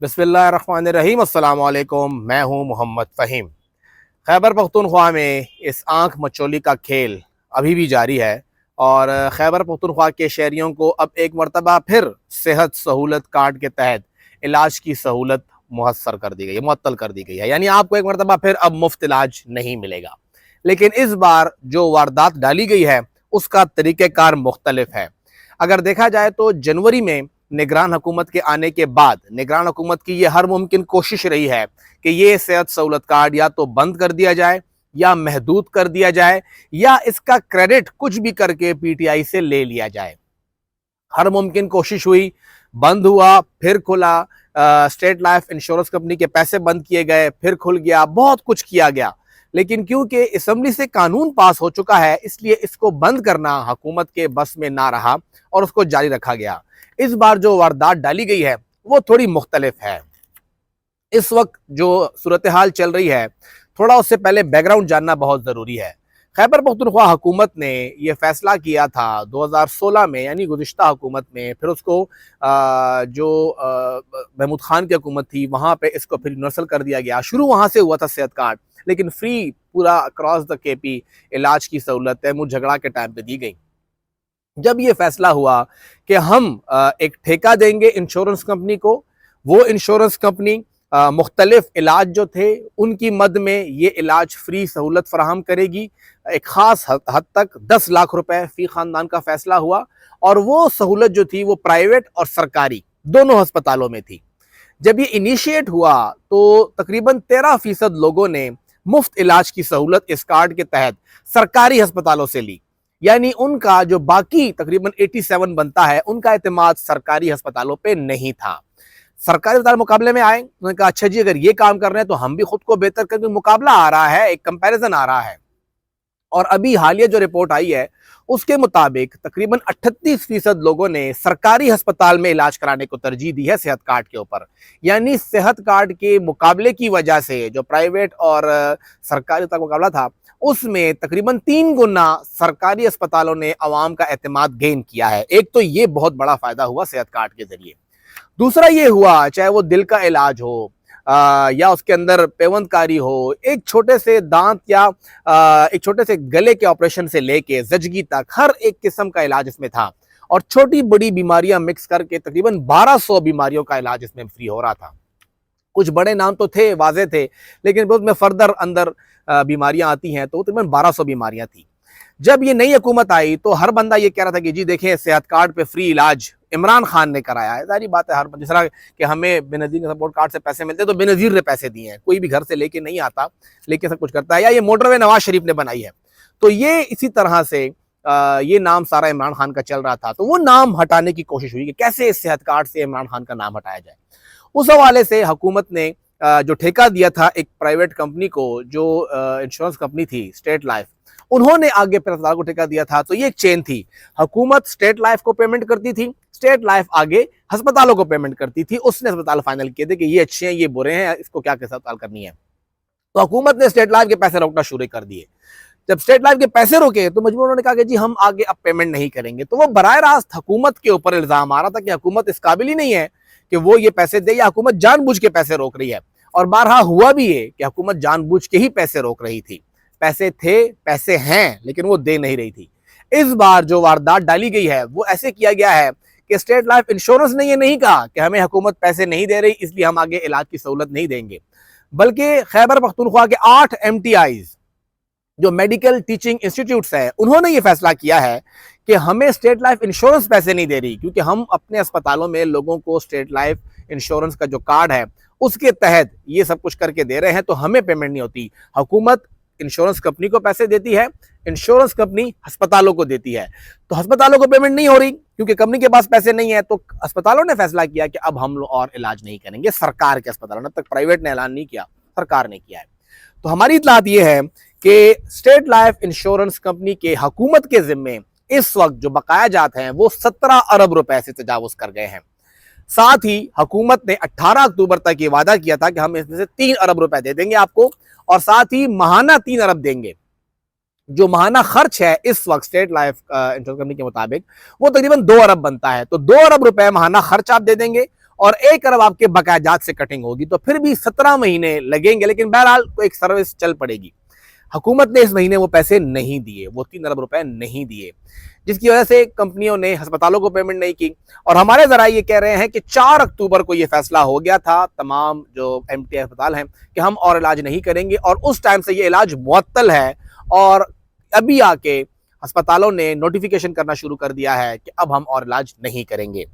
बिस्मिल्लाहिर्रहमानिर्रहीम। अस्सलाम वालेकुम। मैं हूं मोहम्मद फ़हीम। खैबर पख्तूनख्वा में इस आंख मचोली का खेल अभी भी जारी है और खैबर पख्तूनख्वा के शहरियों को अब एक मरतबा फिर सेहत सहूलत कार्ड के तहत इलाज की सहूलत मुहस्सर कर दी गई है, मुअत्तल कर दी गई है। यानी आपको एक मरतबा फिर अब मुफ्त इलाज नहीं मिलेगा। लेकिन इस बार जो वारदात डाली गई है उसका तरीक़ेकार मुख्तलिफ है। अगर देखा जाए तो जनवरी में निगरान हुकूमत के आने के बाद निगरान हुकूमत की ये हर मुमकिन कोशिश रही है कि ये सेहत सहूलत कार्ड या तो बंद कर दिया जाए या महदूद कर दिया जाए या इसका क्रेडिट कुछ भी करके पीटीआई से ले लिया जाए। हर मुमकिन कोशिश हुई, बंद हुआ, फिर खुला। स्टेट लाइफ इंश्योरेंस कंपनी के पैसे बंद किए गए, फिर खुल गया, बहुत कुछ किया गया। लेकिन क्योंकि असम्बली से कानून पास हो चुका है इसलिए इसको बंद करना हुकूमत के बस में ना रहा और उसको जारी रखा गया। इस बार जो वारदात डाली गई है वो थोड़ी मुख्तलिफ है। इस वक्त जो सूरत हाल चल रही है, थोड़ा उससे पहले बैकग्राउंड जानना बहुत ज़रूरी है। खैबर पख्तूनख्वा हुकूमत ने यह फैसला किया था 2016 में, यानी गुज़िश्ता हुकूमत में। फिर उसको जो महमूद खान की हुकूमत थी वहाँ पे इसको फिर यूनिवर्सल कर दिया गया। शुरू वहाँ से हुआ था सेहत कार्ड, लेकिन फ्री पूरा अक्रॉस द केपी इलाज की सहूलत तैमूर झगड़ा के टाइम पे दी गई। जब ये फैसला हुआ कि हम एक ठेका देंगे इंश्योरेंस कंपनी को, वो इंश्योरेंस कंपनी मुख्तलिफ इलाज जो थे उनकी मद में ये इलाज फ्री सहूलत फराहम करेगी। एक ख़ास हद तक 10 लाख रुपए फ़ी ख़ानदान का फैसला हुआ और वो सहूलत जो थी वो प्राइवेट और सरकारी दोनों अस्पतालों में थी। जब ये इनिशिएट हुआ तो तकरीबन 13% लोगों ने मुफ्त इलाज की सहूलत इस कार्ड के तहत सरकारी अस्पतालों से ली। यानी उनका जो बाकी तकरीबन 87 बनता है उनका एतमाद सरकारी अस्पतालों पे नहीं था। सरकारी अस्पताल मुकाबले में आए, उन्होंने कहा अच्छा जी अगर ये काम कर रहे हैं तो हम भी खुद को बेहतर करके, मुकाबला आ रहा है, एक कंपैरिजन आ रहा है। और अभी हालिया जो रिपोर्ट आई है उसके मुताबिक तकरीबन 38% लोगों ने सरकारी अस्पताल में इलाज कराने को तरजीह दी है सेहत कार्ड के ऊपर। यानी सेहत कार्ड के मुकाबले की वजह से जो प्राइवेट और सरकारी का मुकाबला था उसमें तकरीबन 3 गुना सरकारी अस्पतालों ने अवाम का एतमाद गेन किया है। एक तो ये बहुत बड़ा फायदा हुआ सेहत कार्ड के जरिए। दूसरा ये हुआ, चाहे वो दिल का इलाज हो या उसके अंदर पेवंदकारी हो, एक छोटे से दांत या एक छोटे से गले के ऑपरेशन से लेके जजगी तक हर एक किस्म का इलाज इसमें था। और छोटी बड़ी बीमारियां मिक्स करके तकरीबन 1200 बीमारियों का इलाज इसमें फ्री हो रहा था। कुछ बड़े नाम तो थे, वाजे थे, लेकिन उसमें फर्दर अंदर बीमारियां आती हैं तो तकरीबन 1200 बीमारियां थी। जब ये नई हुकूमत आई तो हर बंदा ये कह रहा था कि जी देखें सेहत कार्ड पे फ्री इलाज इमरान खान ने कराया है। सारी बात है, हर जिस तरह कि हमें बेनज़ीर के सपोर्ट कार्ड से पैसे मिलते हैं तो बेनज़ीर ने पैसे दिए हैं। कोई भी घर से लेके नहीं आता, लेके सब कुछ करता है। या ये मोटरवे नवाज शरीफ ने बनाई है, तो ये इसी तरह से ये नाम सारा इमरान खान का चल रहा था। तो वो नाम हटाने की कोशिश हुई कि कैसे इस सेहत कार्ड से इमरान खान का नाम हटाया जाए। उस हवाले से हुकूमत ने जो ठेका दिया था एक प्राइवेट कंपनी को, जो इंश्योरेंस कंपनी थी स्टेट लाइफ, उन्होंने आगे फिर अस्पताल को ठेका दिया था। तो ये एक चेन थी, हुकूमत स्टेट लाइफ को पेमेंट करती थी, स्टेट लाइफ आगे अस्पतालों को पेमेंट करती थी। उसने अस्पताल फाइनल किए थे कि ये अच्छे हैं, ये बुरे हैं, इसको क्या कैसे अस्पताल करनी है। तो हुकूमत ने स्टेट लाइफ के पैसे रोकना शुरू कर दिए। जब स्टेट लाइफ के पैसे रोके तो मजबूर उन्होंने कहा कि जी हम आगे अब पेमेंट नहीं करेंगे। तो वो बराह रास्त हुकूमत के ऊपर इल्जाम आ रहा था कि हुकूमत इस काबिल ही नहीं है कि वो ये पैसे दे, या हुकूमत जानबूझ के पैसे रोक रही है। और बारहा हुआ भी है कि हुकूमत जानबूझ के ही पैसे रोक रही थी। पैसे थे, पैसे हैं, लेकिन वो दे नहीं रही थी। इस बार जो वारदात डाली गई है वो ऐसे किया गया है कि स्टेट लाइफ इंश्योरेंस ने ये नहीं कहा कि हमें हुकूमत पैसे नहीं दे रही इसलिए हम आगे इलाज की सहूलत नहीं देंगे, बल्कि खैबर पख्तूनख्वा के 8 MTIs जो मेडिकल टीचिंग इंस्टीट्यूट्स हैं उन्होंने ये फैसला किया है कि हमें स्टेट लाइफ इंश्योरेंस पैसे नहीं दे रही, क्योंकि हम अपने अस्पतालों में लोगों को स्टेट लाइफ इंश्योरेंस का जो कार्ड है उसके तहत ये सब कुछ करके दे रहे हैं, तो हमें पेमेंट नहीं होती। हुकूमत इंश्योरेंस कंपनी को पैसे देती है, इंश्योरेंस कंपनी अस्पतालों को देती है। तो अस्पतालों को पेमेंट नहीं हो रही क्योंकि कंपनी के पास पैसे नहीं है, तो अस्पतालों ने फैसला किया कि अब हम लोग और इलाज नहीं करेंगे। सरकार के अस्पतालों ने, अब तक प्राइवेट ने ऐलान नहीं किया, सरकार ने किया है। तो हमारी इत्तलात ये है कि स्टेट लाइफ इंश्योरेंस कंपनी के हुकूमत के जिम्मे इस वक्त जो बकाया जात हैं वो 17 अरब रुपए से तजावुज कर गए हैं। साथ ही हुकूमत ने 18 अक्टूबर तक ये वादा किया था कि हम इसमें से 3 अरब रुपए दे देंगे आपको, और साथ ही महाना 3 अरब देंगे। जो महाना खर्च है इस वक्त स्टेट लाइफ इंश्योरेंस कंपनी के मुताबिक वो तकरीबन 2 अरब बनता है। तो 2 अरब रुपए महाना खर्च आप दे देंगे और 1 अरब आपके बकायाजात से कटिंग होगी, तो फिर भी 17 महीने लगेंगे, लेकिन बहरहाल एक सर्विस चल पड़ेगी। हुकूमत ने इस महीने वो पैसे नहीं दिए, वो 3 अरब रुपए नहीं दिए, जिसकी वजह से कंपनियों ने अस्पतालों को पेमेंट नहीं की। और हमारे जरा ये कह रहे हैं कि 4 अक्टूबर को ये फैसला हो गया था तमाम जो एमटीआई अस्पताल हैं कि हम और इलाज नहीं करेंगे, और उस टाइम से ये इलाज मुअत्तल है। और अभी आके अस्पतालों ने नोटिफिकेशन करना शुरू कर दिया है कि अब हम और इलाज नहीं करेंगे।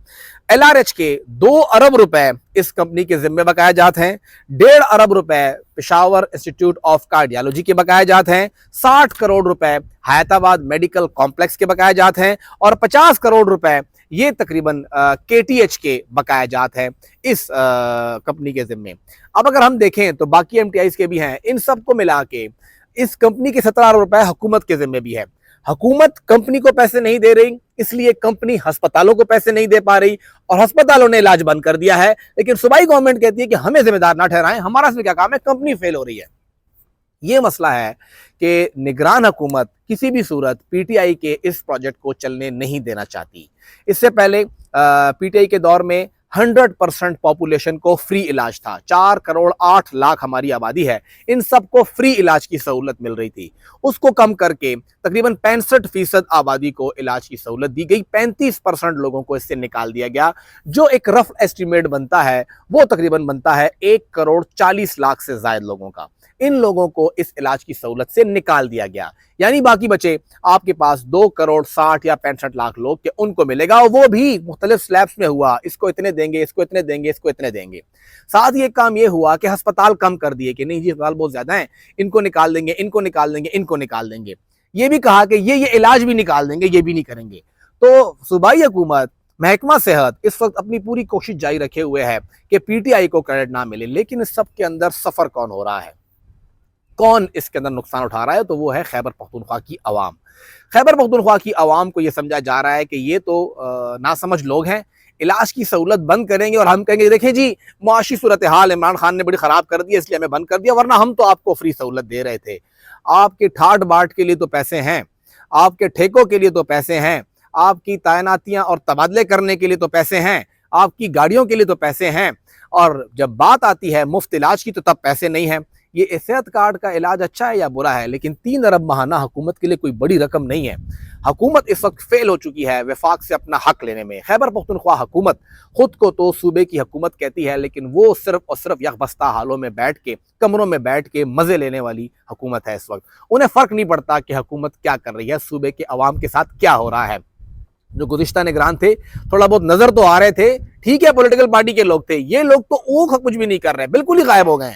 एलआरएच के 2 अरब रुपए इस कंपनी के जिम्मे बकाया जात हैं, 1.5 अरब रुपए पेशावर इंस्टीट्यूट ऑफ कार्डियोलॉजी के बकाया जात हैं, 60 करोड़ रुपए हैदराबाद मेडिकल कॉम्प्लेक्स के बकाया जात हैं, और 50 करोड़ रुपए ये तकरीबन केटीएच के बकाया जात हैं इस कंपनी के जिम्मे। अब अगर हम देखें तो बाकी एमटीआईज के भी हैं, इन सबको मिला के इस कंपनी के 17 अरब रुपए हुकूमत के जिम्मे भी है। हुकूमत कंपनी को पैसे नहीं दे रही, इसलिए कंपनी अस्पतालों को पैसे नहीं दे पा रही, और अस्पतालों ने इलाज बंद कर दिया है। लेकिन सूबाई गवर्नमेंट कहती है कि हमें जिम्मेदार ना ठहराएं, हमारा इसमें क्या काम है, कंपनी फेल हो रही है। ये मसला है कि निगरान हुकूमत किसी भी सूरत पीटीआई के इस प्रोजेक्ट को चलने नहीं देना चाहती। इससे पहले पीटीआई के दौर में 100% पॉपुलेशन को फ्री इलाज था। 4 करोड़ 8 लाख हमारी आबादी है, इन सबको फ्री इलाज की सहूलत मिल रही थी। उसको कम करके तकरीबन 65% आबादी को इलाज की सहूलत दी गई, 35% लोगों को इससे निकाल दिया गया। जो एक रफ एस्टिमेट बनता है वो तकरीबन बनता है 1 करोड़ 40 लाख से ज्यादा लोगों का। इन लोगों को इस इलाज की सहूलत से निकाल दिया गया, यानी बाकी बचे आपके पास 2 करोड़ 60 या 65 लाख लोग के उनको मिलेगा, और वो भी मुख्तलिफ स्लैब्स में हुआ, इसको इतने देंगे, इसको इतने देंगे, इसको इतने देंगे। साथ ही एक काम ये हुआ कि अस्पताल कम कर दिए कि नहीं जी अस्पताल बहुत ज्यादा है, इनको निकाल देंगे, इनको निकाल देंगे, इनको निकाल देंगे। ये भी कहा कि ये इलाज भी निकाल देंगे, ये भी नहीं करेंगे। तो सूबाई हुकूमत महकमा सेहत इस वक्त अपनी पूरी कोशिश जारी रखे हुए है कि पीटीआई को क्रेडिट ना मिले, लेकिन इस सब के अंदर सफर कौन हो रहा है, कौन इसके अंदर नुकसान उठा रहा है, तो वो है खैबर पख्तूनख्वा की अवाम। खैबर पख्तूनख्वा की अवाम को ये समझा जा रहा है कि ये तो नासमझ लोग हैं, इलाज की सहूलत बंद करेंगे और हम कहेंगे देखें जी मुआशी सूरत हाल इमरान खान ने बड़ी ख़राब कर दी इसलिए हमें बंद कर दिया, वरना हम तो आपको फ्री सहूलत दे रहे थे। आपके ठाट बाट के लिए तो पैसे हैं, आपके ठेकों के लिए तो पैसे हैं, आपकी तैनातियाँ और तबादले करने के लिए तो पैसे हैं, आपकी गाड़ियों के लिए तो पैसे हैं, और जब बात आती है मुफ्त इलाज की तो तब पैसे नहीं है। ये सेहत कार्ड का इलाज अच्छा है या बुरा है, लेकिन 3 अरब महाना हुकूमत के लिए कोई बड़ी रकम नहीं है। हुकूमत इस वक्त फेल हो चुकी है वफाक से अपना हक लेने में। खैबर पख्तूनख्वा हुकूमत खुद को तो सूबे की हुकूमत कहती है, लेकिन वो सिर्फ और सिर्फ यकबस्ता हालों में बैठ के, कमरों में बैठ के मजे लेने वाली हुकूमत है। इस वक्त उन्हें फर्क नहीं पड़ता कि हुकूमत क्या कर रही है, सूबे के अवाम के साथ क्या हो रहा है। जो गुज़िश्ता निगरान थे थोड़ा बहुत नजर तो आ रहे थे, ठीक है पॉलिटिकल पार्टी के लोग थे, ये लोग तो वो कुछ भी नहीं कर रहे, बिल्कुल ही गायब हो गए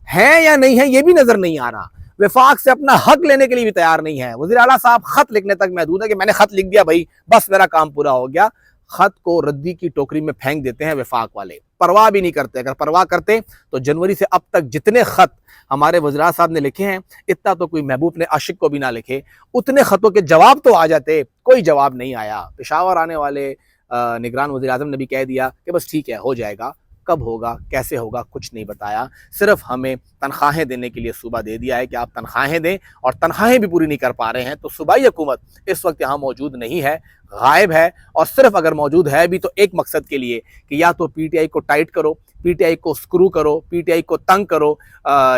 हैं या नहीं है ये भी नजर नहीं आ रहा। वफाक से अपना हक लेने के लिए भी तैयार नहीं है। वज़ीर आला साहब खत लिखने तक महदूद है कि मैंने खत लिख दिया भाई बस मेरा काम पूरा हो गया। खत को रद्दी की टोकरी में फेंक देते हैं वफाक वाले, परवाह भी नहीं करते। अगर परवाह करते तो जनवरी से अब तक जितने खत हमारे वज़ीर साहब ने लिखे हैं, इतना तो कोई महबूब ने आशिक को भी ना लिखे, उतने खतों के जवाब तो आ जाते, कोई जवाब नहीं आया। पेशावर आने वाले निगरान वज़ीर आज़म ने भी कह दिया कि बस ठीक है हो जाएगा, कब होगा कैसे होगा कुछ नहीं बताया, सिर्फ हमें तनख्वाहें देने के लिए सूबा दे दिया है कि आप तनख्वाहें दें, और तनख्वाहें भी पूरी नहीं कर पा रहे हैं। तो सूबाई हुकूमत इस वक्त यहाँ मौजूद नहीं है, गायब है, और सिर्फ अगर मौजूद है भी तो एक मकसद के लिए कि या तो पीटीआई को टाइट करो, पीटीआई को स्क्रू करो, पीटीआई को तंग करो,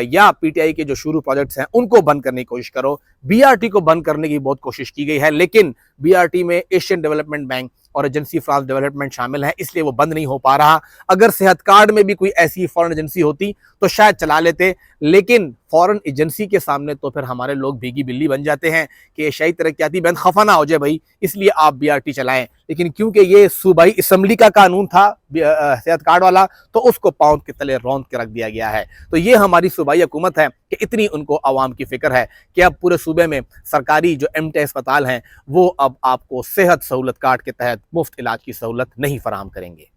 या पीटीआई के जो शुरू प्रोजेक्ट्स हैं उनको बंद करने की कोशिश करो। बीआरटी को बंद करने की बहुत कोशिश की गई है, लेकिन बीआरटी में एशियन डेवलपमेंट बैंक और एजेंसी फ्रांस डेवलपमेंट शामिल है, इसलिए वो बंद नहीं हो पा रहा। अगर सेहत कार्ड में भी कोई ऐसी फॉरेन एजेंसी होती तो शायद चला लेते, लेकिन फॉरेन एजेंसी के सामने तो फिर हमारे लोग भीगी बिल्ली बन जाते हैं कि एशियाई तरक्याती बैंक खफा ना हो जाए भाई, इसलिए आप बीआरटी चलाएं। लेकिन क्योंकि ये सूबाई असम्बली का कानून था सेहत कार्ड वाला, तो उसको पाउंड के तले रौंद के रख दिया गया है। तो ये हमारी सूबाई हुकूमत है कि इतनी उनको आवाम की फिक्र है कि अब पूरे सूबे में सरकारी जो एमटीआई अस्पताल हैं वो अब आपको सेहत सहूलत कार्ड के तहत मुफ्त इलाज की सहूलत नहीं फराहम करेंगे।